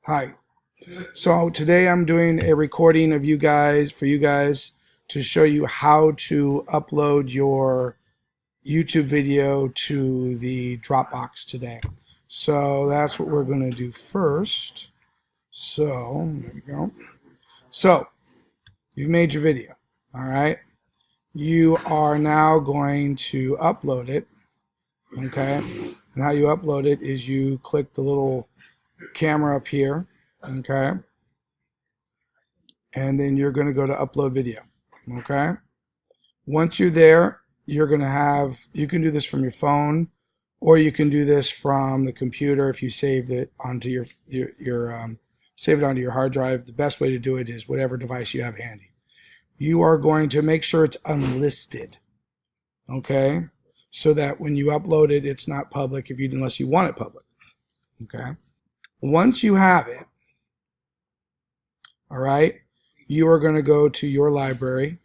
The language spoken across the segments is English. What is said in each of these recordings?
Hi. So today I'm doing a recording of you guys to show you how to upload your YouTube video to the Dropbox today. So that's what we're going to do first. So there we go. So you've made your video. All right. You are now going to upload it. Okay. And how you upload it is you click the little camera up here. Okay. And then you're going to go to upload video. Okay. Once you're there, you're going to have, you can do this from your phone, or you can do this from the computer if you saved it onto your save it onto your hard drive. The best way to do it is whatever device you have handy. You are going to make sure it's unlisted. Okay. So that when you upload it, it's not public unless you want it public. Okay. Once you have it, all right, you are going to go to your library,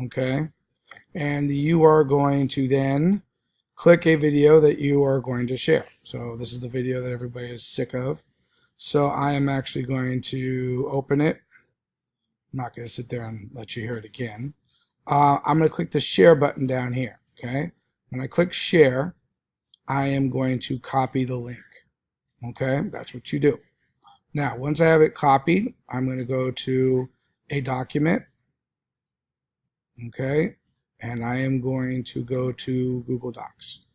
okay, and you are going to then click a video that you are going to share. So this is the video that everybody is sick of. So I am actually going to open it. I'm not going to sit there and let you hear it again. I'm going to click the share button down here, okay? When I click share, I am going to copy the link, okay? That's what you do. Now, once I have it copied, I'm going to go to a document, okay, and I am going to go to Google Docs.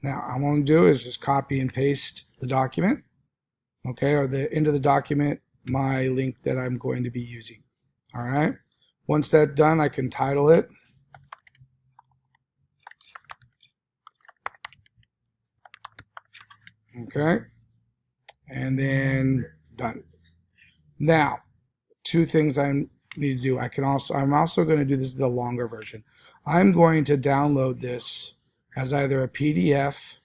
Now, all I'm going to do is just copy and paste the document, okay, or into the document my link that I'm going to be using. All right. Once that's done, I can title it. Okay, and then done. Now, two things I need to do. I'm also going to do this the longer version. I'm going to download this as either a PDF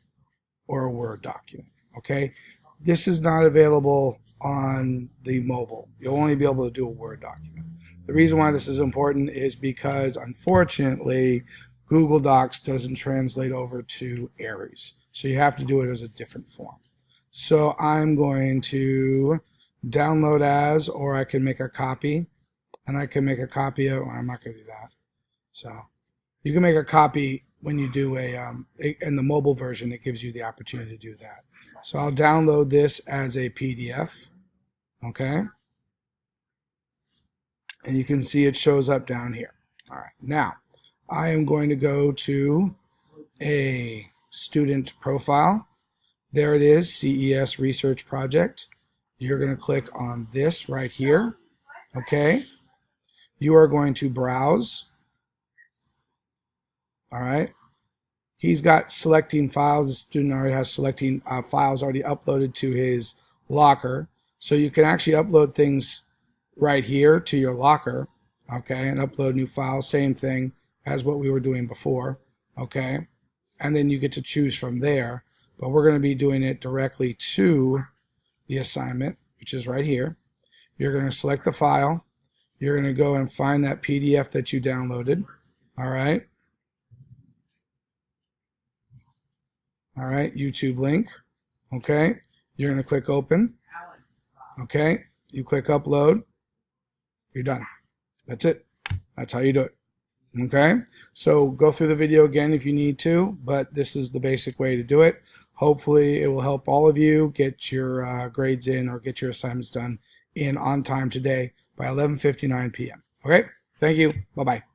or a Word document. Okay, this is not available on the mobile. You'll only be able to do a Word document. The reason why this is important is because, unfortunately, Google Docs doesn't translate over to Aries. So you have to do it as a different form. So I'm going to download as, or I can make a copy, and I can make a copy of, well, I'm not going to do that. So you can make a copy when you do in the mobile version, it gives you the opportunity to do that. So I'll download this as a PDF, okay? And you can see it shows up down here. All right, now I am going to go to a student profile. There it is, CES Research Project. You're going to click on this right here, okay? You are going to browse, all right? He's got selecting files. The student already has selecting files already uploaded to his locker. So you can actually upload things right here to your locker, okay, and upload new files, same thing as what we were doing before, okay? And then you get to choose from there, but we're going to be doing it directly to the assignment, which is right here. You're going to select the file. You're going to go and find that PDF that you downloaded, all right? All right, YouTube link, okay? You're going to click open, okay? You click upload, you're done. That's it. That's how you do it. Okay, so go through the video again if you need to, but this is the basic way to do it. Hopefully it will help all of you get your grades in or get your assignments done on time today by 11:59 p.m. Okay, thank you. Bye-bye.